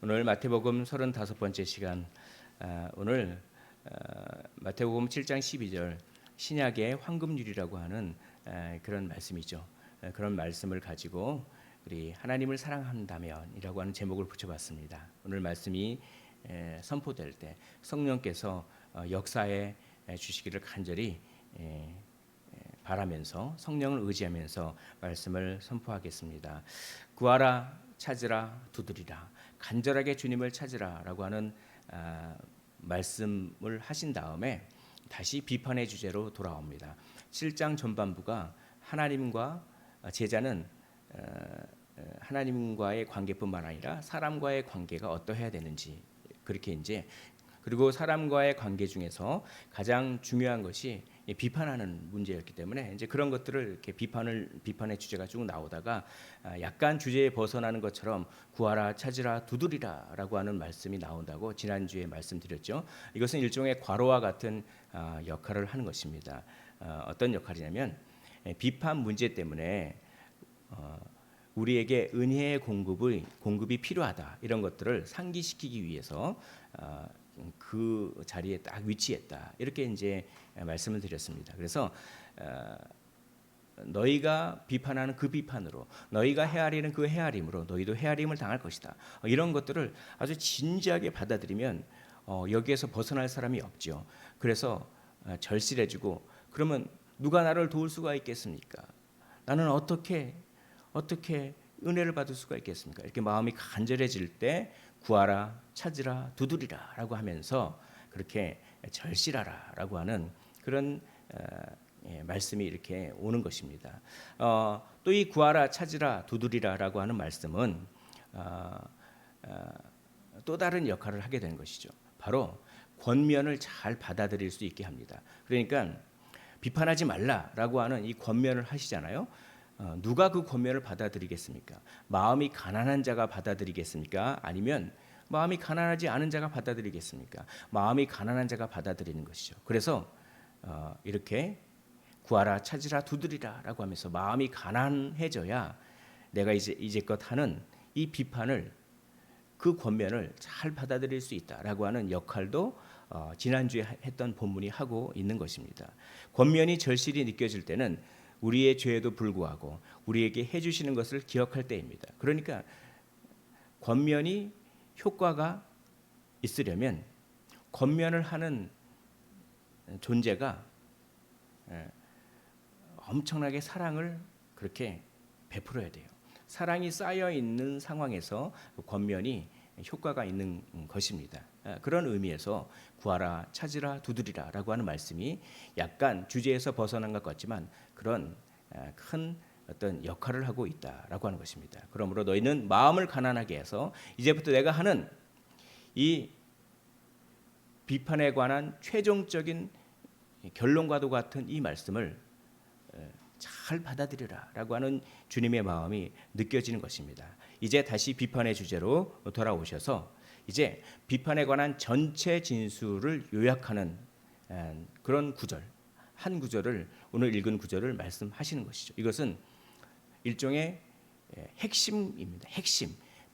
오늘 마태복음 35번째 시간. 오늘 마태복음 7장 12절 신약의 황금률이라고 하는 그런 말씀이죠. 그런 말씀을 가지고 우리 하나님을 사랑한다면이라고 하는 제목을 붙여봤습니다. 오늘 말씀이 선포될 때 성령께서 역사에 주시기를 간절히 바라면서 성령을 의지하면서 말씀을 선포하겠습니다. 구하라, 찾으라, 두드리라. 간절하게 주님을 찾으라라고 하는 말씀을 하신 다음에 다시 비판의 주제로 돌아옵니다. 7장 전반부가 하나님과 제자는 하나님과의 관계뿐만 아니라 사람과의 관계가 어떠해야 되는지, 그렇게 이제 그리고 사람과의 관계 중에서 가장 중요한 것이 비판하는 문제였기 때문에 이제 그런 것들을 이렇게 비판의 주제가 쭉 나오다가 약간 주제에 벗어나는 것처럼 구하라, 찾으라, 두드리라라고 하는 말씀이 나온다고 지난주에 말씀드렸죠. 이것은 일종의 과로와 같은 역할을 하는 것입니다. 어떤 역할이냐면 비판 문제 때문에 우리에게 은혜의 공급이 필요하다, 이런 것들을 상기시키기 위해서 그 자리에 딱 위치했다, 이렇게 이제 말씀을 드렸습니다. 그래서 너희가 비판하는 그 비판으로, 너희가 헤아리는 그 헤아림으로 너희도 헤아림을 당할 것이다, 이런 것들을 아주 진지하게 받아들이면 여기에서 벗어날 사람이 없죠. 그래서 절실해지고, 그러면 누가 나를 도울 수가 있겠습니까? 나는 어떻게 은혜를 받을 수가 있겠습니까? 이렇게 마음이 간절해질 때 구하라, 찾으라, 두드리라라고 하면서 그렇게 절실하라라고 하는 그런 말씀이 이렇게 오는 것입니다. 또 이 구하라, 찾으라, 두드리라라고 하는 말씀은 또 다른 역할을 하게 되는 것이죠. 바로 권면을 잘 받아들일 수 있게 합니다. 그러니까 비판하지 말라라고 하는 이 권면을 하시잖아요. 누가 그 권면을 받아들이겠습니까? 마음이 가난한 자가 받아들이겠습니까? 아니면 마음이 가난하지 않은 자가 받아들이겠습니까? 마음이 가난한 자가 받아들이는 것이죠. 그래서 이렇게 구하라, 찾으라, 두드리라라고 하면서 마음이 가난해져야 내가 이제껏 하는 이 비판을, 그 권면을 잘 받아들일 수 있다라고 하는 역할도 지난주에 했던 본문이 하고 있는 것입니다. 권면이 절실히 느껴질 때는 우리의 죄에도 불구하고 우리에게 해주시는 것을 기억할 때입니다. 그러니까 권면이 효과가 있으려면 권면을 하는 존재가 엄청나게 사랑을 그렇게 베풀어야 돼요. 사랑이 쌓여 있는 상황에서 권면이 효과가 있는 것입니다. 그런 의미에서 구하라, 찾으라, 두드리라라고 하는 말씀이 약간 주제에서 벗어난 것 같지만 그런 큰 어떤 역할을 하고 있다라고 하는 것입니다. 그러므로 너희는 마음을 가난하게 해서 이제부터 내가 하는 이 비판에 관한 최종적인 결론과도 같은 이 말씀을 잘 받아들여라라고 하는 주님의 마음이 느껴지는 것입니다. 이제 다시 비판의 주제로 돌아오셔서 이제 비판에 관한 전체 진술을 요약하는 그런 구절, 한 구절을, 오늘 읽은 구절을 말씀하시는 것이죠. 이것은 일종의 핵심입니다. 핵심.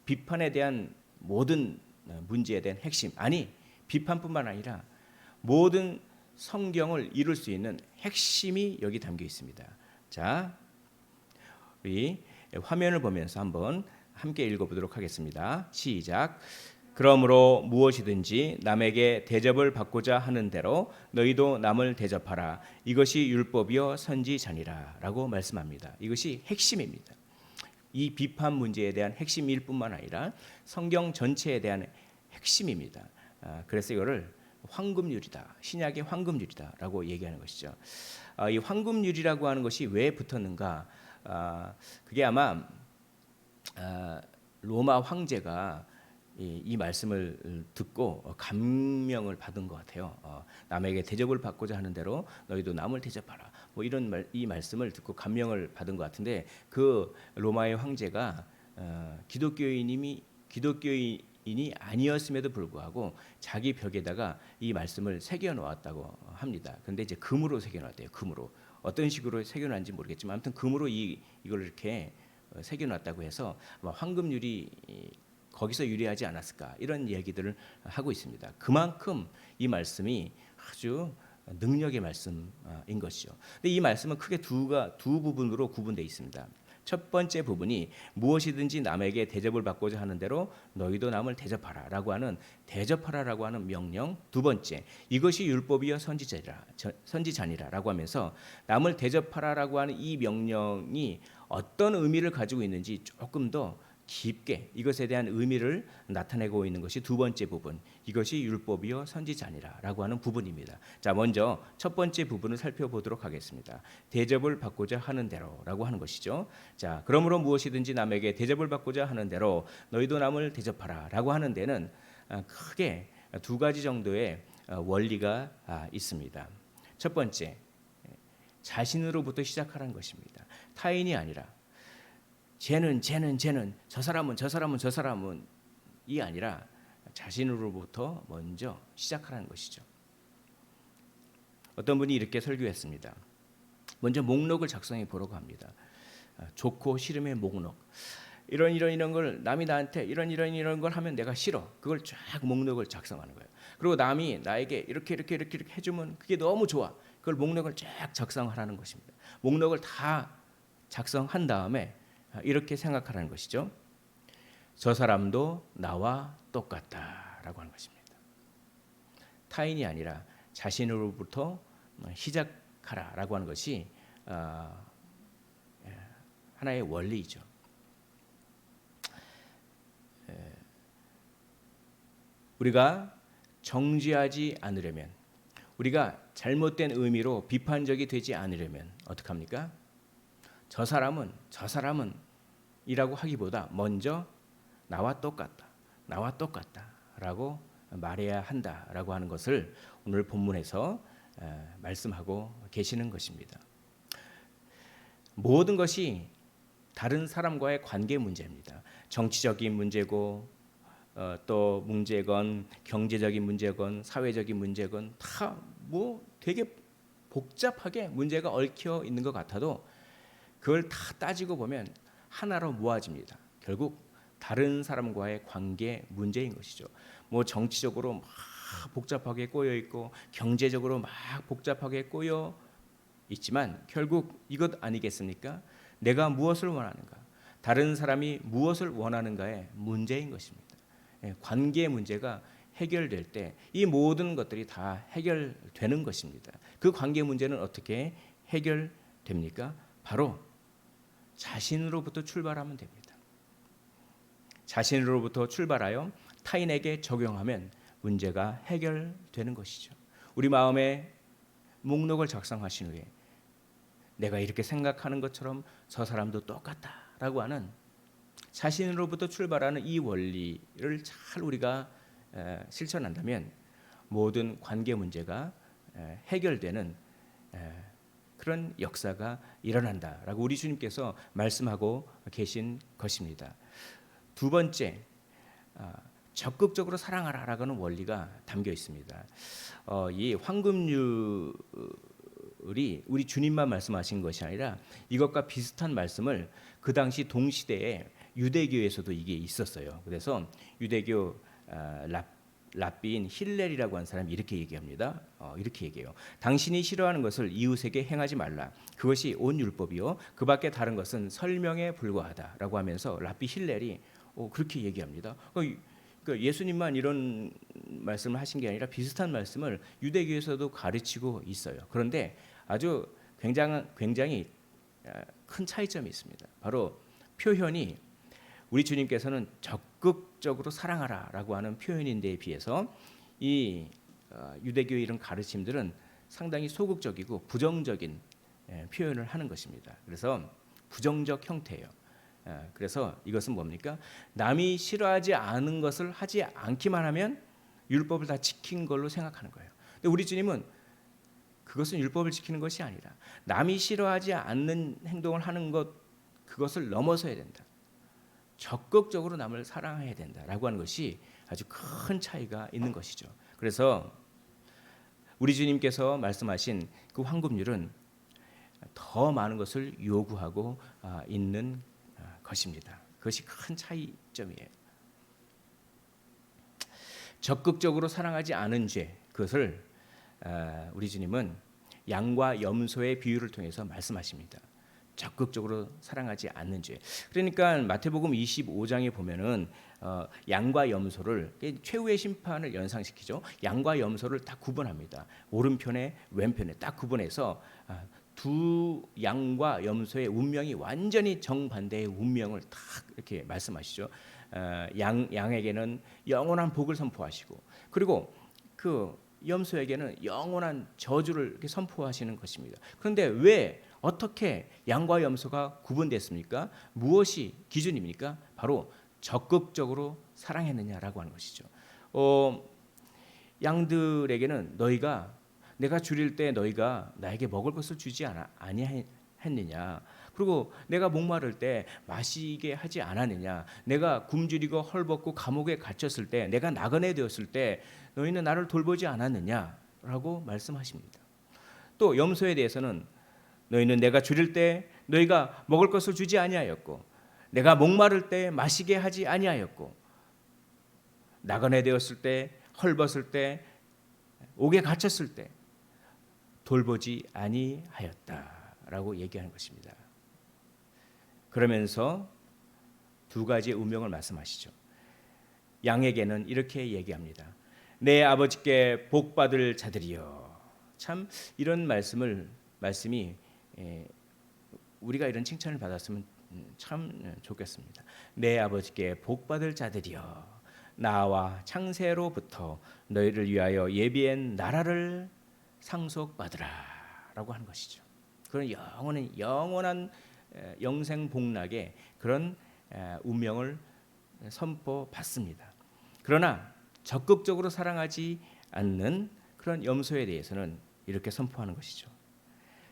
비판에 대한 모든 문제에 대한 핵심. 아니, 비판뿐만 아니라 모든 성경을 이룰 수 있는 핵심이 여기 담겨 있습니다. 자, 우리 화면을 보면서 한번 함께 읽어보도록 하겠습니다. 시작. 그러므로 무엇이든지 남에게 대접을 받고자 하는 대로 너희도 남을 대접하라. 이것이 율법이요 선지자니라 라고 말씀합니다. 이것이 핵심입니다. 이 비판 문제에 대한 핵심일 뿐만 아니라 성경 전체에 대한 핵심입니다. 그래서 이거를 황금률이다, 신약의 황금률이다라고 얘기하는 것이죠. 이 황금률이라고 하는 것이 왜 붙었는가? 그게 아마 로마 황제가 이 말씀을 듣고 감명을 받은 것 같아요. 남에게 대접을 받고자 하는 대로 너희도 남을 대접하라. 뭐 이런 이 말씀을 듣고 감명을 받은 것 같은데, 그 로마의 황제가 기독교인이 아니었음에도 불구하고 자기 벽에다가 이 말씀을 새겨 놓았다고 합니다. 그런데 이제 금으로 새겨 놨대요. 금으로. 어떤 식으로 새겨 놨는지 모르겠지만 아무튼 금으로 이걸 이렇게 새겨 놨다고 해서 아마 황금률이 거기서 유래하지 않았을까 이런 얘기들을 하고 있습니다. 그만큼 이 말씀이 아주 능력의 말씀인 것이죠. 근데 이 말씀은 크게 두 부분으로 구분되어 있습니다. 첫 번째 부분이 무엇이든지 남에게 대접을 받고자 하는 대로 너희도 남을 대접하라라고 하는 대접하라라고 하는 명령. 두 번째, 이것이 율법이여 선지자니라라고 하면서 남을 대접하라라고 하는 이 명령이 어떤 의미를 가지고 있는지 조금 더 깊게 이것에 대한 의미를 나타내고 있는 것이 두 번째 부분, 이것이 율법이요 선지자니라라고 하는 부분입니다. 자, 먼저 첫 번째 부분을 살펴보도록 하겠습니다. 대접을 받고자 하는 대로라고 하는 것이죠. 자, 그러므로 무엇이든지 남에게 대접을 받고자 하는 대로 너희도 남을 대접하라라고 하는 데는 크게 두 가지 정도의 원리가 있습니다. 첫 번째, 자신으로부터 시작하라는 것입니다. 타인이 아니라 쟤는 저 사람은 이 아니라 자신으로부터 먼저 시작하라는 것이죠. 어떤 분이 이렇게 설교했습니다. 먼저 목록을 작성해 보라고 합니다. 좋고 싫음의 목록. 이런 걸 남이 나한테 이런 걸 하면 내가 싫어. 그걸 쫙 목록을 작성하는 거예요. 그리고 남이 나에게 이렇게 해주면 그게 너무 좋아. 그걸 목록을 쫙 작성하라는 것입니다. 목록을 다 작성한 다음에 이렇게 생각하라는 것이죠. 저 사람도 나와 똑같다라고 하는 것입니다. 타인이 아니라 자신으로부터 시작하라라고 하는 것이 하나의 원리이죠. 우리가 정죄하지 않으려면, 우리가 잘못된 의미로 비판적이 되지 않으려면 어떻게 합니까? 저 사람은 이라고 하기보다 먼저 나와 똑같다라고 말해야 한다라고 하는 것을 오늘 본문에서 말씀하고 계시는 것입니다. 모든 것이 다른 사람과의 관계 문제입니다. 정치적인 문제고 또 문제건 경제적인 문제건 사회적인 문제건 다 뭐 되게 복잡하게 문제가 얽혀 있는 것 같아도 그걸 다 따지고 보면 하나로 모아집니다. 결국 다른 사람과의 관계 문제인 것이죠. 뭐 정치적으로 막 복잡하게 꼬여 있고 경제적으로 막 복잡하게 꼬여 있지만 결국 이것 아니겠습니까? 내가 무엇을 원하는가? 다른 사람이 무엇을 원하는가의 문제인 것입니다. 관계 문제가 해결될 때 이 모든 것들이 다 해결되는 것입니다. 그 관계 문제는 어떻게 해결됩니까? 바로 자신으로부터 출발하면 됩니다. 자신으로부터 출발하여 타인에게 적용하면 문제가 해결되는 것이죠. 우리 마음에 목록을 작성하신 후에 내가 이렇게 생각하는 것처럼 저 사람도 똑같다라고 하는 자신으로부터 출발하는 이 원리를 잘 우리가 실천한다면 모든 관계 문제가 해결되는 그런 역사가 일어난다라고 우리 주님께서 말씀하고 계신 것입니다. 두 번째, 적극적으로 사랑하라라는 원리가 담겨 있습니다. 이 황금률이 우리 주님만 말씀하신 것이 아니라 이것과 비슷한 말씀을 그 당시 동시대에 유대교에서도 이게 있었어요. 그래서 유대교 랍비인 힐렐이라고 하는 사람이 이렇게 얘기합니다. 이렇게 얘기해요. 당신이 싫어하는 것을 이웃에게 행하지 말라. 그것이 온 율법이요. 그 밖에 다른 것은 설명에 불과하다라고 하면서 랍비 힐렐이 그렇게 얘기합니다. 그러니까 예수님만 이런 말씀을 하신 게 아니라 비슷한 말씀을 유대교에서도 가르치고 있어요. 그런데 아주 굉장히 큰 차이점이 있습니다. 바로 표현이 우리 주님께서는 적극적으로 사랑하라라고 하는 표현인데에 비해서 이 유대교의 이런 가르침들은 상당히 소극적이고 부정적인 표현을 하는 것입니다. 그래서 부정적 형태예요. 그래서 이것은 뭡니까? 남이 싫어하지 않은 것을 하지 않기만 하면 율법을 다 지킨 걸로 생각하는 거예요. 근데 우리 주님은 그것은 율법을 지키는 것이 아니라 남이 싫어하지 않는 행동을 하는 것, 그것을 넘어서야 된다. 적극적으로 남을 사랑해야 된다라고 하는 것이 아주 큰 차이가 있는 것이죠. 그래서 우리 주님께서 말씀하신 그 황금률은 더 많은 것을 요구하고 있는 것입니다. 그것이 큰 차이점이에요. 적극적으로 사랑하지 않은 죄, 그것을 우리 주님은 양과 염소의 비유를 통해서 말씀하십니다. 적극적으로 사랑하지 않는 죄. 그러니까 마태복음 25장에 보면은 양과 염소를 최후의 심판을 연상시키죠. 양과 염소를 딱 구분합니다. 오른편에 왼편에 딱 구분해서 두 양과 염소의 운명이 완전히 정반대의 운명을 딱 이렇게 말씀하시죠. 양에게는 영원한 복을 선포하시고, 그리고 그 염소에게는 영원한 저주를 이렇게 선포하시는 것입니다. 그런데 왜 어떻게 양과 염소가 구분됐습니까? 무엇이 기준입니까? 바로 적극적으로 사랑했느냐라고 하는 것이죠. 양들에게는 내가 줄일 때 너희가 나에게 먹을 것을 주지 아니했느냐? 그리고 내가 목마를 때 마시게 하지 않았느냐? 내가 굶주리고 헐벗고 감옥에 갇혔을 때, 내가 나그네 되었을 때 너희는 나를 돌보지 않았느냐라고 말씀하십니다. 또 염소에 대해서는 너희는 내가 줄일 때 너희가 먹을 것을 주지 아니하였고, 내가 목마를 때 마시게 하지 아니하였고, 나그네 되었을 때 헐벗을 때 옥에 갇혔을 때 돌보지 아니하였다라고 얘기하는 것입니다. 그러면서 두 가지의 운명을 말씀하시죠. 양에게는 이렇게 얘기합니다. 내 아버지께 복 받을 자들이여. 참 이런 말씀이 우리가 이런 칭찬을 받았으면 참 좋겠습니다. 내 아버지께 복 받을 자들이여, 나와 창세로부터 너희를 위하여 예비한 나라를 상속받으라라고 하는 것이죠. 그런 영원한 영생복락의 그런 운명을 선포받습니다. 그러나 적극적으로 사랑하지 않는 그런 염소에 대해서는 이렇게 선포하는 것이죠.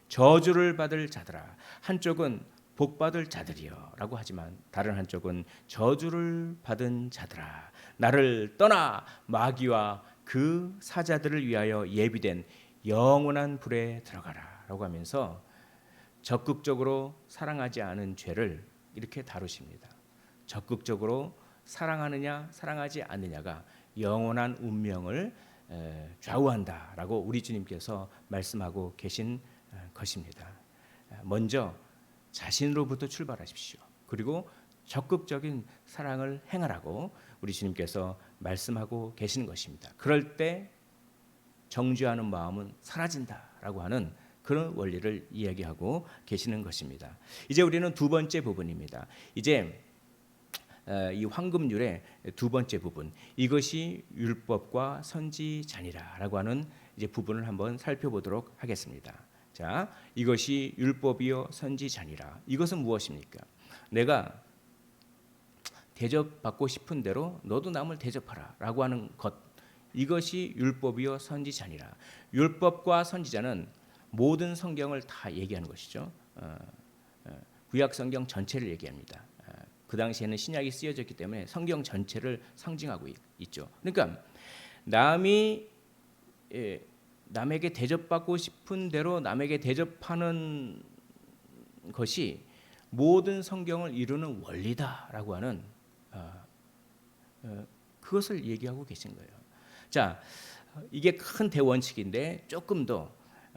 저주를 받을 자들아, 한쪽은 복 받을 자들이여라고 하지만 다른 한쪽은 저주를 받은 자들아, 나를 떠나 마귀와 그 사자들을 위하여 예비된 영원한 불에 들어가라라고 하면서 적극적으로 사랑하지 않은 죄를 이렇게 다루십니다. 적극적으로 사랑하느냐 사랑하지 않느냐가 영원한 운명을 좌우한다라고 우리 주님께서 말씀하고 계신 것입니다. 먼저 자신으로부터 출발하십시오. 그리고 적극적인 사랑을 행하라고 우리 주님께서 말씀하고 계시는 것입니다. 그럴 때 정죄하는 마음은 사라진다라고 하는 그런 원리를 이야기하고 계시는 것입니다. 이제 우리는 두 번째 부분입니다. 이제 이 황금률의 두 번째 부분, 이것이 율법과 선지자니라라고 하는 이제 부분을 한번 살펴보도록 하겠습니다. 자, 이것이 율법이요 선지자니라. 이것은 무엇입니까? 내가 대접받고 싶은 대로 너도 남을 대접하라라고 하는 것, 이것이 율법이요 선지자니라. 율법과 선지자는 모든 성경을 다 얘기하는 것이죠. 구약 성경 전체를 얘기합니다. 그 당시에는 신약이 쓰여졌기 때문에 성경 전체를 상징하고 있죠. 그러니까 남에게 대접받고 싶은 대로 남에게 대접하는 것이 모든 성경을 이루는 원리다라고 하는 그것을 얘기하고 계신 거예요. 자, 이게 큰 대원칙인데 조금 더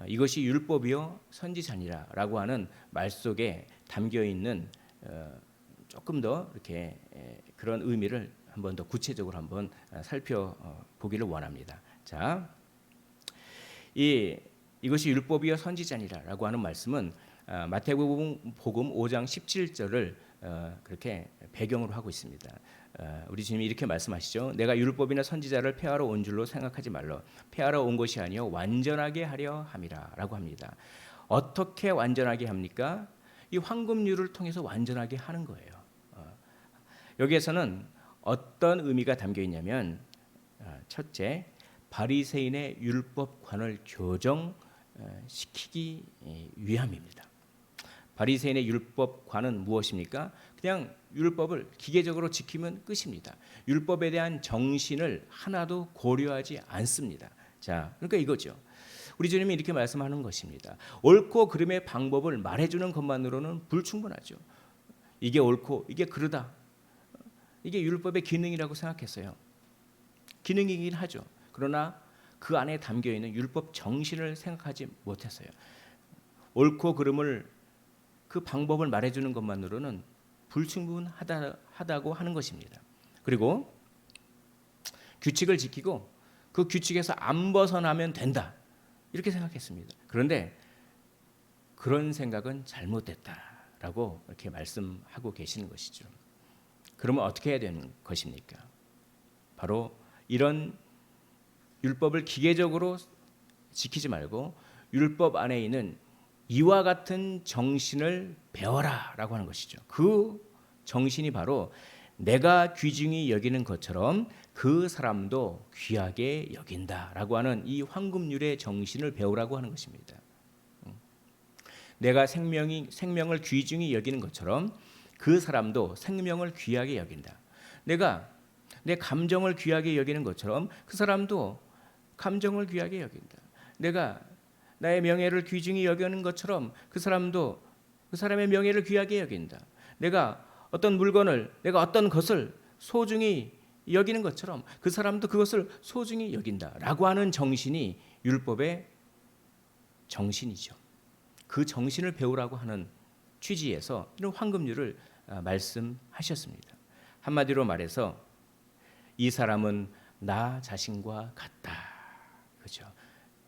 이것이 율법이요 선지자니라라고 하는 말 속에 담겨 있는 조금 더 이렇게 그런 의미를 한번 더 구체적으로 한번 살펴보기를 원합니다. 자, 이것이 율법이요 선지자니라라고 하는 말씀은 마태복음 5장 17절을 그렇게 배경으로 하고 있습니다. 우리 주님이 이렇게 말씀하시죠. 내가 율법이나 선지자를 폐하러 온 줄로 생각하지 말라. 폐하러 온 것이 아니요 완전하게 하려 함이라라고 합니다. 어떻게 완전하게 합니까? 이 황금률을 통해서 완전하게 하는 거예요. 여기에서는 어떤 의미가 담겨 있냐면, 첫째, 바리새인의 율법관을 교정시키기 위함입니다. 바리새인의 율법관은 무엇입니까? 그냥 율법을 기계적으로 지키면 끝입니다. 율법에 대한 정신을 하나도 고려하지 않습니다. 자, 그러니까 이거죠. 우리 주님이 이렇게 말씀하는 것입니다. 옳고 그름의 방법을 말해주는 것만으로는 불충분하죠. 이게 옳고 이게 그르다. 이게 율법의 기능이라고 생각했어요. 기능이긴 하죠. 그러나 그 안에 담겨 있는 율법 정신을 생각하지 못했어요. 옳고 그름을 그 방법을 말해주는 것만으로는 불충분하다고 하는 것입니다. 그리고 규칙을 지키고 그 규칙에서 안 벗어나면 된다 이렇게 생각했습니다. 그런데 그런 생각은 잘못됐다라고 이렇게 말씀하고 계시는 것이죠. 그러면 어떻게 해야 되는 것입니까? 바로 이런 율법을 기계적으로 지키지 말고 율법 안에 있는 이와 같은 정신을 배워라라고 하는 것이죠. 그 정신이 바로 내가 귀중히 여기는 것처럼 그 사람도 귀하게 여긴다라고 하는 이 황금률의 정신을 배우라고 하는 것입니다. 내가 생명을 귀중히 여기는 것처럼 그 사람도 생명을 귀하게 여긴다. 내가 내 감정을 귀하게 여기는 것처럼 그 사람도 감정을 귀하게 여긴다. 내가 나의 명예를 귀중히 여기는 것처럼 그 사람도 그 사람의 명예를 귀하게 여긴다. 내가 어떤 물건을, 내가 어떤 것을 소중히 여기는 것처럼 그 사람도 그것을 소중히 여긴다라고 하는 정신이 율법의 정신이죠. 그 정신을 배우라고 하는 취지에서 이런 황금률을 말씀하셨습니다. 한마디로 말해서 이 사람은 나 자신과 같다. 그렇죠?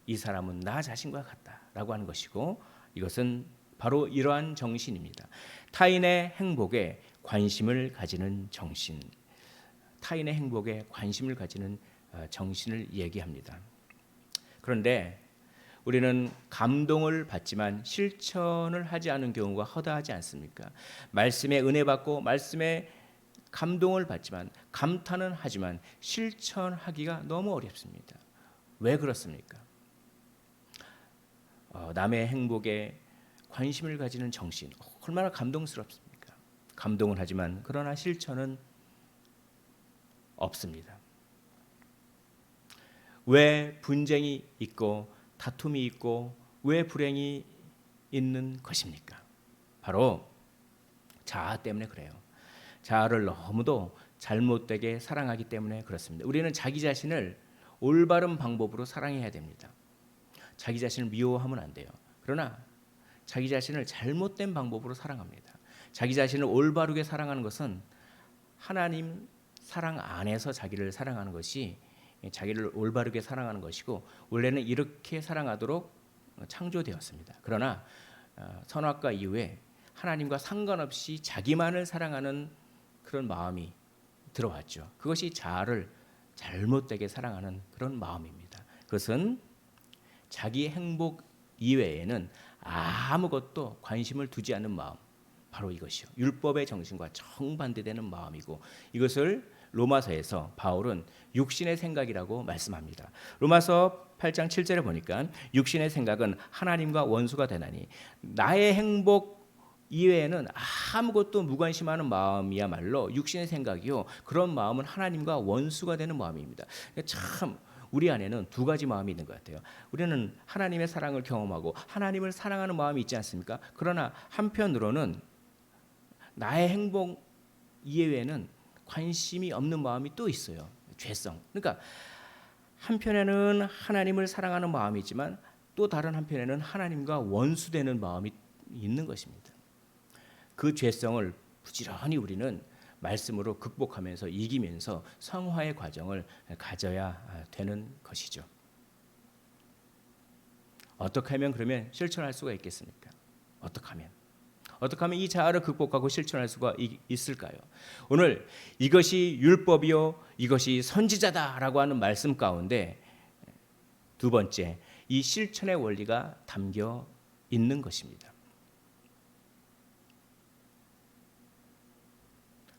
이 사람은 나 자신과 같다라고 하는 것이고 이것은 바로 이러한 정신입니다. 타인의 행복에 관심을 가지는 정신, 타인의 행복에 관심을 가지는 정신을 얘기합니다. 그런데 우리는 감동을 받지만 실천을 하지 않은 경우가 허다하지 않습니까? 말씀에 은혜 받고 말씀에 감동을 받지만 감탄은 하지만 실천하기가 너무 어렵습니다. 왜 그렇습니까? 남의 행복에 관심을 가지는 정신 얼마나 감동스럽습니까? 감동을 하지만 그러나 실천은 없습니다. 왜 분쟁이 있고 다툼이 있고 왜 불행이 있는 것입니까? 바로 자아 때문에 그래요. 자아를 너무도 잘못되게 사랑하기 때문에 그렇습니다. 우리는 자기 자신을 올바른 방법으로 사랑해야 됩니다. 자기 자신을 미워하면 안 돼요. 그러나 자기 자신을 잘못된 방법으로 사랑합니다. 자기 자신을 올바르게 사랑하는 것은 하나님 사랑 안에서 자기를 사랑하는 것이 자기를 올바르게 사랑하는 것이고 원래는 이렇게 사랑하도록 창조되었습니다. 그러나 선악과 이후에 하나님과 상관없이 자기만을 사랑하는 그런 마음이 들어왔죠. 그것이 자아를 잘못되게 사랑하는 그런 마음입니다. 그것은 자기 행복 이외에는 아무것도 관심을 두지 않는 마음, 바로 이것이요. 율법의 정신과 정반대되는 마음이고 이것을 로마서에서 바울은 육신의 생각이라고 말씀합니다. 로마서 8장 7절에 보니까 육신의 생각은 하나님과 원수가 되나니 나의 행복 이외에는 아무것도 무관심하는 마음이야말로 육신의 생각이요. 그런 마음은 하나님과 원수가 되는 마음입니다. 참 우리 안에는 두 가지 마음이 있는 것 같아요. 우리는 하나님의 사랑을 경험하고 하나님을 사랑하는 마음이 있지 않습니까? 그러나 한편으로는 나의 행복 이외에는 관심이 없는 마음이 또 있어요. 죄성. 그러니까 한편에는 하나님을 사랑하는 마음이 있지만 또 다른 한편에는 하나님과 원수되는 마음이 있는 것입니다. 그 죄성을 부지런히 우리는 말씀으로 극복하면서 이기면서 성화의 과정을 가져야 되는 것이죠. 어떻게 하면 그러면 실천할 수가 있겠습니까? 어떻게 하면 이 자아를 극복하고 실천할 수가 있을까요? 오늘 이것이 율법이요 이것이 선지자다라고 하는 말씀 가운데 두 번째 이 실천의 원리가 담겨 있는 것입니다.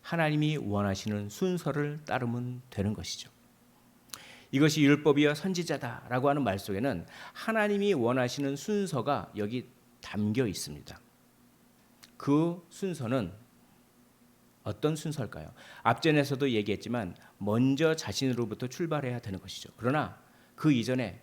하나님이 원하시는 순서를 따르면 되는 것이죠. 이것이 율법이요 선지자다라고 하는 말 속에는 하나님이 원하시는 순서가 여기 담겨 있습니다. 그 순서는 어떤 순서일까요? 앞전에서도 얘기했지만 먼저 자신으로부터 출발해야 되는 것이죠. 그러나 그 이전에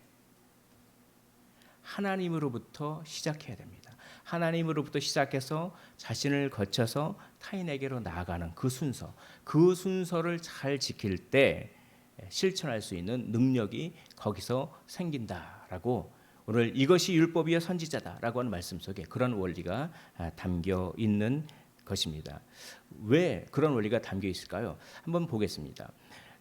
하나님으로부터 시작해야 됩니다. 하나님으로부터 시작해서 자신을 거쳐서 타인에게로 나아가는 그 순서, 그 순서를 잘 지킬 때 실천할 수 있는 능력이 거기서 생긴다라고 오늘 이것이 율법이여 선지자다라고 하는 말씀 속에 그런 원리가 담겨 있는 것입니다. 왜 그런 원리가 담겨 있을까요? 한번 보겠습니다.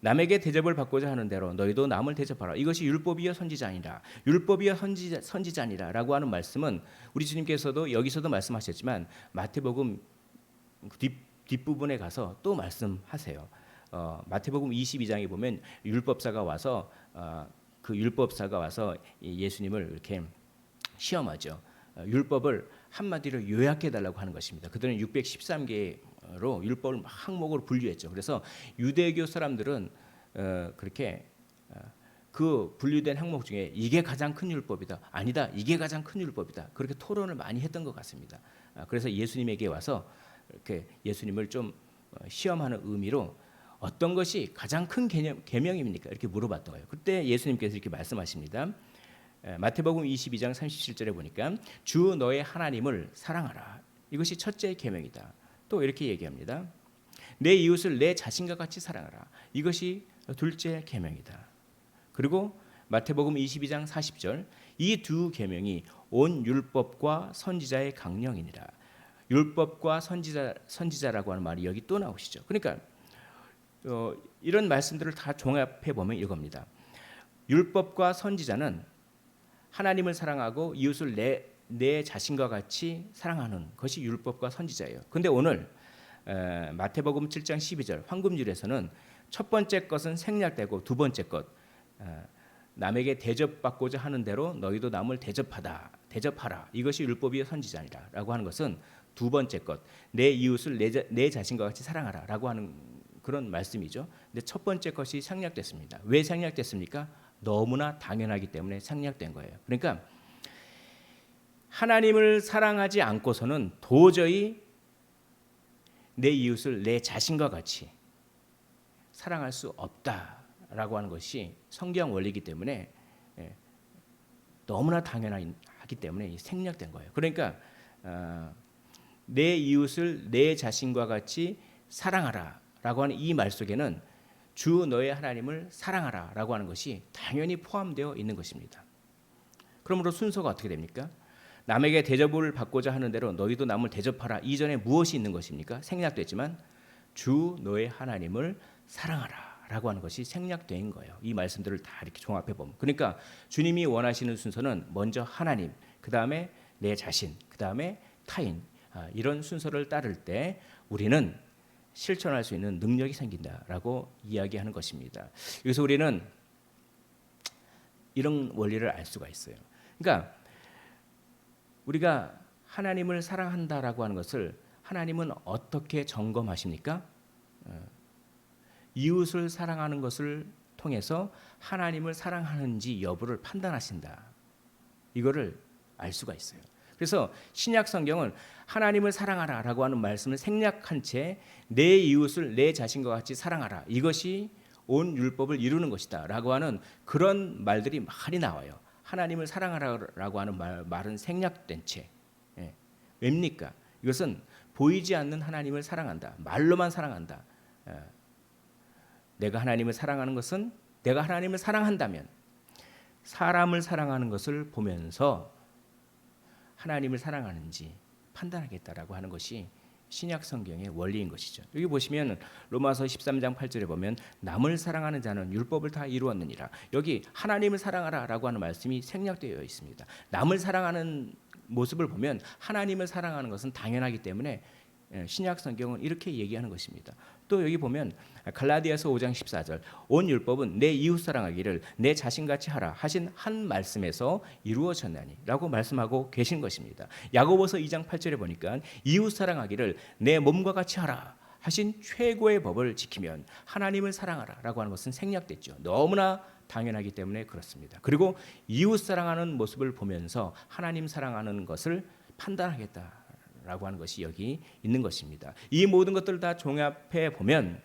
남에게 대접을 받고자 하는 대로 너희도 남을 대접하라. 이것이 율법이여 선지자니라. 율법이여 선지자니라라고 하는 말씀은 우리 주님께서도 여기서도 말씀하셨지만 마태복음 뒷부분에 가서 또 말씀하세요. 마태복음 22장에 보면 율법사가 와서 예수님을 이렇게 시험하죠. 율법을 한마디로 요약해 달라고 하는 것입니다. 그들은 613개로 율법을 항목으로 분류했죠. 그래서 유대교 사람들은 그렇게 그 분류된 항목 중에 이게 가장 큰 율법이다, 아니다, 이게 가장 큰 율법이다, 그렇게 토론을 많이 했던 것 같습니다. 그래서 예수님에게 와서 이렇게 예수님을 좀 시험하는 의미로 어떤 것이 가장 큰 계명입니까? 이렇게 물어봤던 거예요. 그때 예수님께서 이렇게 말씀하십니다. 마태복음 22장 37절에 보니까 주 너의 하나님을 사랑하라. 이것이 첫째 계명이다. 또 이렇게 얘기합니다. 내 이웃을 내 자신과 같이 사랑하라. 이것이 둘째 계명이다. 그리고 마태복음 22장 40절 이 두 계명이 온 율법과 선지자의 강령이니라. 율법과 선지자라고 하는 말이 여기 또 나오시죠. 그러니까 이런 말씀들을 다 종합해 보면 이겁니다. 율법과 선지자는 하나님을 사랑하고 이웃을 내 자신과 같이 사랑하는 것이 율법과 선지자예요. 그런데 오늘 마태복음 7장 12절 황금줄에서는 첫 번째 것은 생략되고 두 번째 것 남에게 대접받고자 하는 대로 너희도 남을 대접하라. 이것이 율법이여 선지자니라라고 하는 것은 두 번째 것, 내 이웃을 내 자신과 같이 사랑하라라고 하는 그런 말씀이죠. 근데 첫 번째 것이 생략됐습니다. 왜 생략됐습니까? 너무나 당연하기 때문에 생략된 거예요. 그러니까 하나님을 사랑하지 않고서는 도저히 내 이웃을 내 자신과 같이 사랑할 수 없다라고 하는 것이 성경 원리이기 때문에 너무나 당연하기 때문에 생략된 거예요. 그러니까 내 이웃을 내 자신과 같이 사랑하라라고 하는 이 말 속에는 주 너의 하나님을 사랑하라라고 하는 것이 당연히 포함되어 있는 것입니다. 그러므로 순서가 어떻게 됩니까? 남에게 대접을 받고자 하는 대로 너희도 남을 대접하라. 이전에 무엇이 있는 것입니까? 생략됐지만 주 너의 하나님을 사랑하라라고 하는 것이 생략된 거예요. 이 말씀들을 다 이렇게 종합해 보면. 그러니까 주님이 원하시는 순서는 먼저 하나님, 그 다음에 내 자신, 그 다음에 타인 이런 순서를 따를 때 우리는 실천할 수 있는 능력이 생긴다라고 이야기하는 것입니다. 여기서 우리는 이런 원리를 알 수가 있어요. 그러니까 우리가 하나님을 사랑한다라고 하는 것을 하나님은 어떻게 점검하십니까? 이웃을 사랑하는 것을 통해서 하나님을 사랑하는지 여부를 판단하신다. 이거를 알 수가 있어요. 그래서 신약 성경은 하나님을 사랑하라라고 하는 말씀을 생략한 채 내 이웃을 내 자신과 같이 사랑하라. 이것이 온 율법을 이루는 것이다라고 하는 그런 말들이 많이 나와요. 하나님을 사랑하라라고 하는 말은 생략된 채. 왜입니까? 이것은 보이지 않는 하나님을 사랑한다. 말로만 사랑한다. 내가 하나님을 사랑하는 것은 내가 하나님을 사랑한다면 사람을 사랑하는 것을 보면서 하나님을 사랑하는지 판단하겠다라고 하는 것이 신약 성경의 원리인 것이죠. 여기 보시면 로마서 13장 8절에 보면 남을 사랑하는 자는 율법을 다 이루었느니라. 여기 하나님을 사랑하라라고 하는 말씀이 생략되어 있습니다. 남을 사랑하는 모습을 보면 하나님을 사랑하는 것은 당연하기 때문에 신약 성경은 이렇게 얘기하는 것입니다. 또 여기 보면 갈라디아서 5장 14절 온 율법은 내 이웃 사랑하기를 내 자신같이 하라 하신 한 말씀에서 이루어졌나니 라고 말씀하고 계신 것입니다. 야고보서 2장 8절에 보니까 이웃 사랑하기를 내 몸과 같이 하라 하신 최고의 법을 지키면 하나님을 사랑하라 라고 하는 것은 생략됐죠. 너무나 당연하기 때문에 그렇습니다. 그리고 이웃 사랑하는 모습을 보면서 하나님 사랑하는 것을 판단하겠다 라고 하는 것이 여기 있는 것입니다. 이 모든 것들을 다 종합해 보면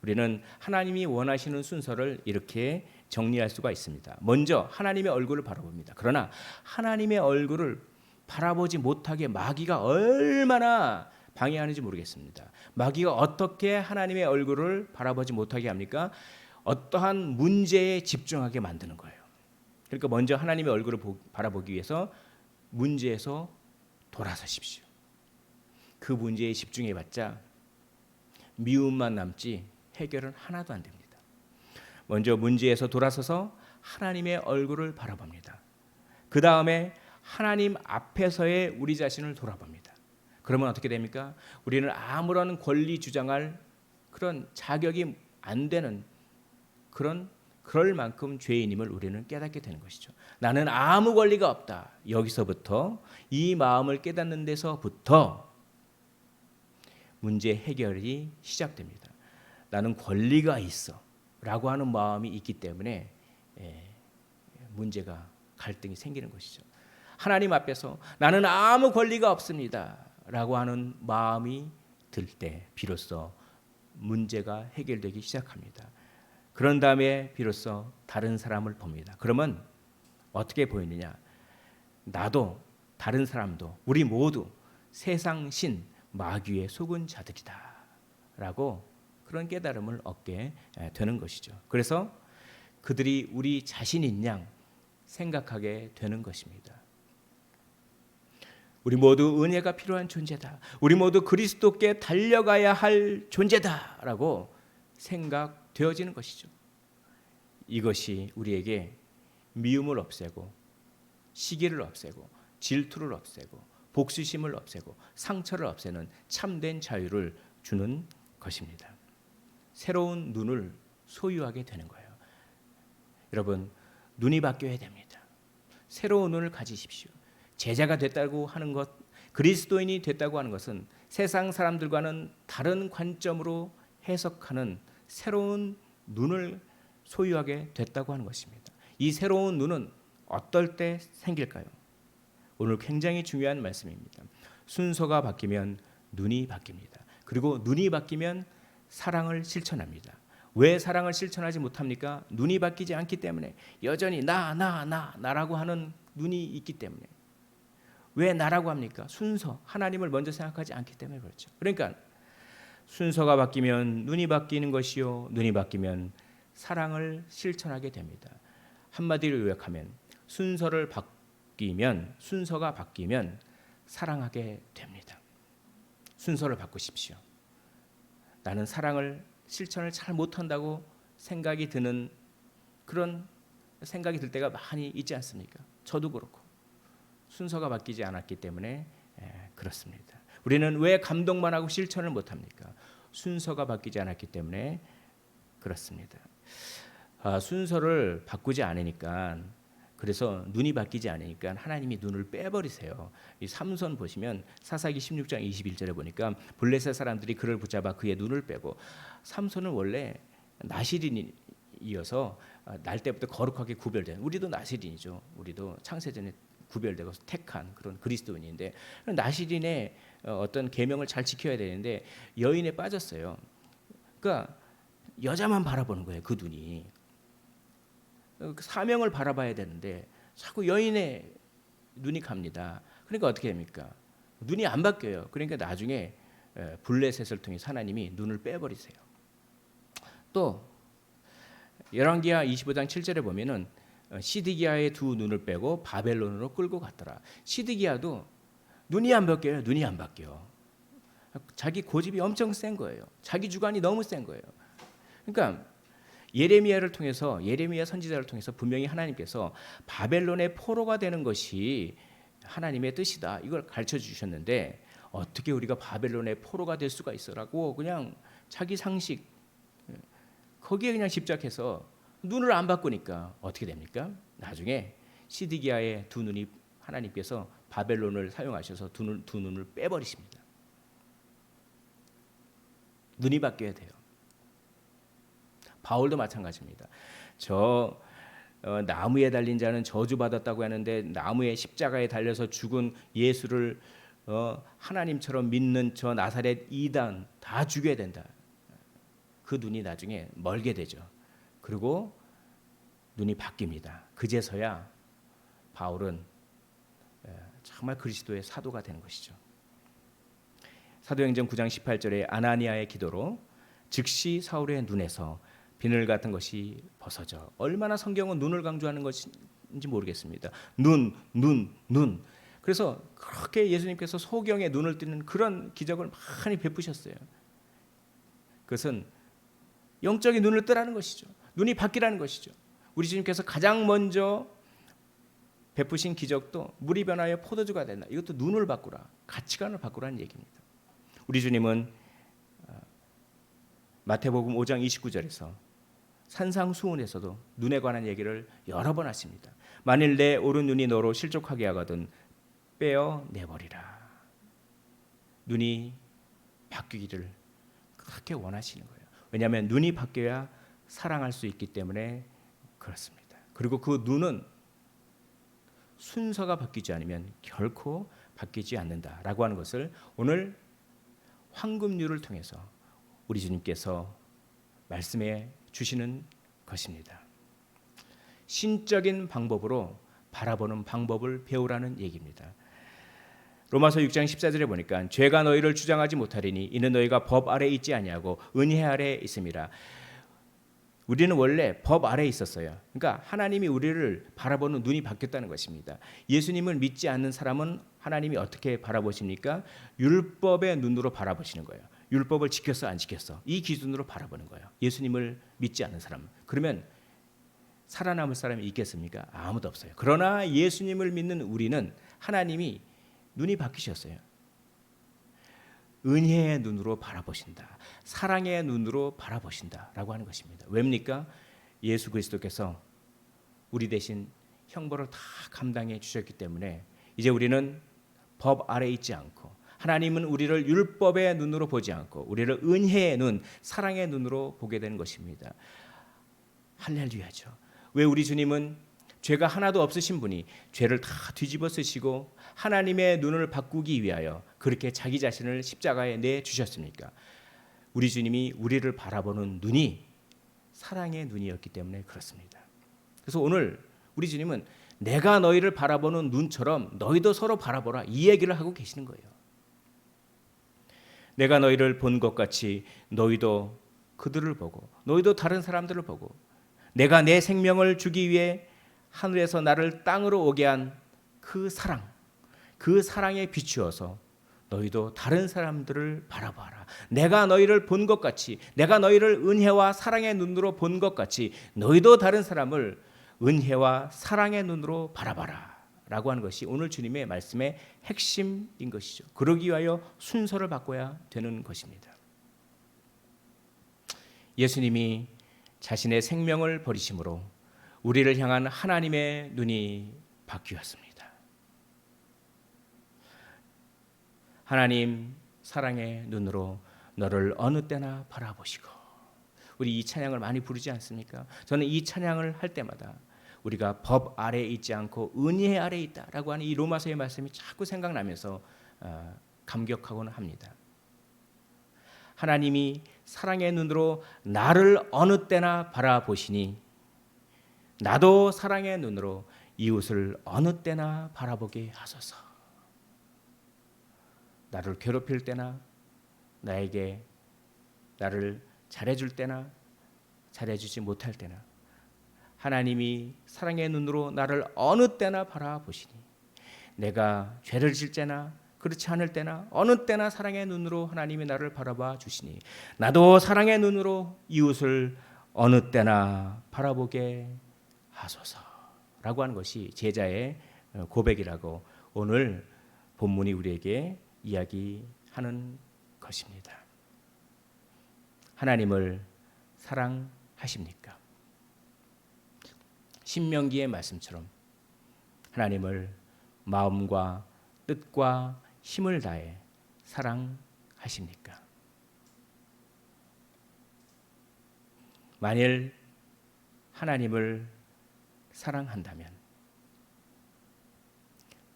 우리는 하나님이 원하시는 순서를 이렇게 정리할 수가 있습니다. 먼저 하나님의 얼굴을 바라봅니다. 그러나 하나님의 얼굴을 바라보지 못하게 마귀가 얼마나 방해하는지 모르겠습니다. 마귀가 어떻게 하나님의 얼굴을 바라보지 못하게 합니까? 어떠한 문제에 집중하게 만드는 거예요. 그러니까 먼저 하나님의 얼굴을 바라보기 위해서 문제에서 돌아서십시오. 그 문제에 집중해봤자 미움만 남지 해결은 하나도 안 됩니다. 먼저 문제에서 돌아서서 하나님의 얼굴을 바라봅니다. 그 다음에 하나님 앞에서의 우리 자신을 돌아봅니다. 그러면 어떻게 됩니까? 우리는 아무런 권리 주장할 그런 자격이 안 되는 그럴 만큼 죄인임을 우리는 깨닫게 되는 것이죠. 나는 아무 권리가 없다. 여기서부터 이 마음을 깨닫는 데서부터 문제 해결이 시작됩니다. 나는 권리가 있어 라고 하는 마음이 있기 때문에 문제가 갈등이 생기는 것이죠. 하나님 앞에서 나는 아무 권리가 없습니다 라고 하는 마음이 들 때 비로소 문제가 해결되기 시작합니다. 그런 다음에 비로소 다른 사람을 봅니다. 그러면 어떻게 보이느냐? 나도 다른 사람도 우리 모두 세상 신 마귀에 속은 자들이다 라고 그런 깨달음을 얻게 되는 것이죠. 그래서 그들이 우리 자신인 양 생각하게 되는 것입니다. 우리 모두 은혜가 필요한 존재다. 우리 모두 그리스도께 달려가야 할 존재다 라고 생각되어지는 것이죠. 이것이 우리에게 미움을 없애고 시기를 없애고 질투를 없애고 복수심을 없애고 상처를 없애는 참된 자유를 주는 것입니다. 새로운 눈을 소유하게 되는 거예요. 여러분, 눈이 바뀌어야 됩니다. 새로운 눈을 가지십시오. 제자가 됐다고 하는 것, 그리스도인이 됐다고 하는 것은 세상 사람들과는 다른 관점으로 해석하는 새로운 눈을 소유하게 됐다고 하는 것입니다. 이 새로운 눈은 어떨 때 생길까요? 오늘 굉장히 중요한 말씀입니다. 순서가 바뀌면 눈이 바뀝니다. 그리고 눈이 바뀌면 사랑을 실천합니다. 왜 사랑을 실천하지 못합니까? 눈이 바뀌지 않기 때문에 여전히 나라고 하는 눈이 있기 때문에. 왜 나라고 합니까? 순서, 하나님을 먼저 생각하지 않기 때문에 그렇죠. 그러니까 순서가 바뀌면 눈이 바뀌는 것이요, 눈이 바뀌면 사랑을 실천하게 됩니다. 한마디로 요약하면 순서가 바뀌면 사랑하게 됩니다. 순서를 바꾸십시오. 나는 사랑을 실천을 잘 못한다고 생각이 드는 그런 생각이 들 때가 많이 있지 않습니까? 저도 그렇고 순서가 바뀌지 않았기 때문에 그렇습니다. 우리는 왜 감동만 하고 실천을 못합니까? 순서가 바뀌지 않았기 때문에 그렇습니다. 순서를 바꾸지 않으니까, 그래서 눈이 바뀌지 않으니까 하나님이 눈을 빼버리세요. 이 삼손 보시면 사사기 16장 21절에 보니까 블레셋 사람들이 그를 붙잡아 그의 눈을 빼고, 삼손은 원래 나실인이어서 날 때부터 거룩하게 구별된, 우리도 나실인이죠. 우리도 창세전에 구별되고 택한 그런 그리스도인인데, 나실인의 어떤 계명을 잘 지켜야 되는데 여인에 빠졌어요. 그러니까 여자만 바라보는 거예요. 그 눈이. 사명을 바라봐야 되는데 자꾸 여인의 눈이 갑니다. 그러니까 어떻게 됩니까? 눈이 안 바뀌어요. 그러니까 나중에 블레셋을 통해서 하나님이 눈을 빼버리세요. 또 열왕기하 25장 7절에 보면은 시드기야의 두 눈을 빼고 바벨론으로 끌고 갔더라. 시드기야도 눈이 안 바뀌어요. 눈이 안 바뀌어. 자기 고집이 엄청 센 거예요. 자기 주관이 너무 센 거예요. 그러니까 예레미야를 통해서, 예레미야 선지자를 통해서 분명히 하나님께서 바벨론의 포로가 되는 것이 하나님의 뜻이다, 이걸 가르쳐 주셨는데 어떻게 우리가 바벨론의 포로가 될 수가 있어라고 그냥 자기 상식 거기에 그냥 집착해서 눈을 안 바꾸니까 어떻게 됩니까? 나중에 시드기야의 두 눈이 하나님께서 바벨론을 사용하셔서 두 눈을 빼버리십니다. 눈이 바뀌어야 돼요. 바울도 마찬가지입니다. 나무에 달린 자는 저주받았다고 하는데 나무에 십자가에 달려서 죽은 예수를 하나님처럼 믿는 저 나사렛 이단 다 죽여야 된다. 그 눈이 나중에 멀게 되죠. 그리고 눈이 바뀝니다. 그제서야 바울은 정말 그리스도의 사도가 되는 것이죠. 사도행전 9장 18절에 아나니아의 기도로 즉시 사울의 눈에서 비늘 같은 것이 벗어져. 얼마나 성경은 눈을 강조하는 것인지 모르겠습니다. 눈, 눈, 눈. 그래서 그렇게 예수님께서 소경에 눈을 뜨는 그런 기적을 많이 베푸셨어요. 그것은 영적인 눈을 뜨라는 것이죠. 눈이 바뀌라는 것이죠. 우리 주님께서 가장 먼저 베푸신 기적도 물이 변하여 포도주가 된다. 이것도 눈을 바꾸라, 가치관을 바꾸라는 얘기입니다. 우리 주님은 마태복음 5장 29절에서 산상수훈에서도 눈에 관한 얘기를 여러 번 하십니다. 만일 내 오른 눈이 너로 실족하게 하거든 빼어 내버리라. 눈이 바뀌기를 그렇게 원하시는 거예요. 왜냐하면 눈이 바뀌어야 사랑할 수 있기 때문에 그렇습니다. 그리고 그 눈은 순서가 바뀌지 않으면 결코 바뀌지 않는다라고 하는 것을 오늘 황금률을 통해서 우리 주님께서 말씀해 주시는 것입니다. 신적인 방법으로 바라보는 방법을 배우라는 얘기입니다. 로마서 6장 14절에 보니까 죄가 너희를 주장하지 못하리니 이는 너희가 법 아래 있지 아니하고 은혜 아래 있음이라. 우리는 원래 법 아래에 있었어요. 그러니까 하나님이 우리를 바라보는 눈이 바뀌었다는 것입니다. 예수님을 믿지 않는 사람은 하나님이 어떻게 바라보십니까? 율법의 눈으로 바라보시는 거예요. 율법을 지켰어 안 지켰어? 이 기준으로 바라보는 거예요. 예수님을 믿지 않는 사람. 그러면 살아남을 사람이 있겠습니까? 아무도 없어요. 그러나 예수님을 믿는 우리는 하나님이 눈이 바뀌셨어요. 은혜의 눈으로 바라보신다. 사랑의 눈으로 바라보신다라고 하는 것입니다. 왜입니까? 예수 그리스도께서 우리 대신 형벌을 다 감당해 주셨기 때문에 이제 우리는 법 아래 있지 않고 하나님은 우리를 율법의 눈으로 보지 않고 우리를 은혜의 눈, 사랑의 눈으로 보게 되는 것입니다. 할렐루야죠. 왜 우리 주님은 죄가 하나도 없으신 분이 죄를 다 뒤집어 쓰시고 하나님의 눈을 바꾸기 위하여 그렇게 자기 자신을 십자가에 내주셨습니까? 우리 주님이 우리를 바라보는 눈이 사랑의 눈이었기 때문에 그렇습니다. 그래서 오늘 우리 주님은 내가 너희를 바라보는 눈처럼 너희도 서로 바라보라 이 얘기를 하고 계시는 거예요. 내가 너희를 본 것 같이 너희도 그들을 보고 너희도 다른 사람들을 보고 내가 내 생명을 주기 위해 하늘에서 나를 땅으로 오게 한 그 사랑, 그 사랑에 비추어서 너희도 다른 사람들을 바라봐라. 내가 너희를 본 것 같이, 내가 너희를 은혜와 사랑의 눈으로 본 것 같이 너희도 다른 사람을 은혜와 사랑의 눈으로 바라봐라 라고 하는 것이 오늘 주님의 말씀의 핵심인 것이죠. 그러기 위하여 순서를 바꿔야 되는 것입니다. 예수님이 자신의 생명을 버리심으로 우리를 향한 하나님의 눈이 바뀌었습니다. 하나님 사랑의 눈으로 너를 어느 때나 바라보시고, 우리 이 찬양을 많이 부르지 않습니까? 저는 이 찬양을 할 때마다 우리가 법 아래에 있지 않고 은혜 아래에 있다라고 하는 이 로마서의 말씀이 자꾸 생각나면서 감격하곤 합니다. 하나님이 사랑의 눈으로 나를 어느 때나 바라보시니 나도 사랑의 눈으로 이웃을 어느 때나 바라보게 하소서. 나를 괴롭힐 때나 나에게 나를 잘해줄 때나 잘해주지 못할 때나 하나님이 사랑의 눈으로 나를 어느 때나 바라보시니 내가 죄를 질 때나 그렇지 않을 때나 어느 때나 사랑의 눈으로 하나님이 나를 바라봐 주시니 나도 사랑의 눈으로 이웃을 어느 때나 바라보게 하소서라고 하는 것이 제자의 고백이라고 오늘 본문이 우리에게 이야기하는 것입니다. 하나님을 사랑하십니까? 신명기의 말씀처럼 하나님을 마음과 뜻과 힘을 다해 사랑하십니까? 만일 하나님을 사랑한다면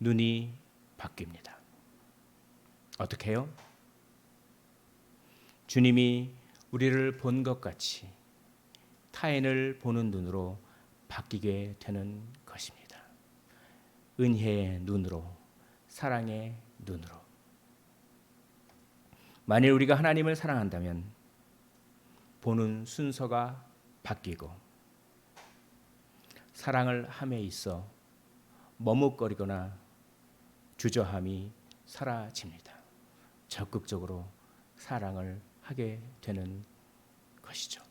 눈이 바뀝니다. 어떻게 해요? 주님이 우리를 본 것 같이 타인을 보는 눈으로 바뀌게 되는 것입니다. 은혜의 눈으로, 사랑의 눈으로. 만일 우리가 하나님을 사랑한다면 보는 순서가 바뀌고 사랑을 함에 있어 머뭇거리거나 주저함이 사라집니다. 적극적으로 사랑을 하게 되는 것이죠.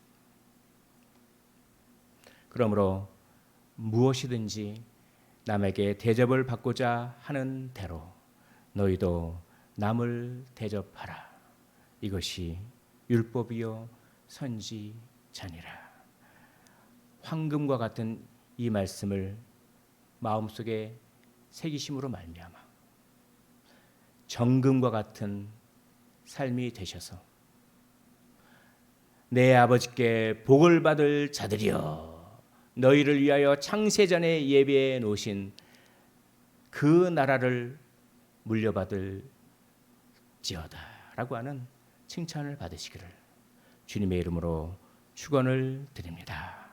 그러므로 무엇이든지 남에게 대접을 받고자 하는 대로 너희도 남을 대접하라. 이것이 율법이요 선지자니라. 황금과 같은 이 말씀을 마음속에 새기심으로 말미암아 정금과 같은 삶이 되셔서 내 아버지께 복을 받을 자들이여 너희를 위하여 창세전에 예비해 놓으신 그 나라를 물려받을지어다 라고 하는 칭찬을 받으시기를 주님의 이름으로 축원을 드립니다.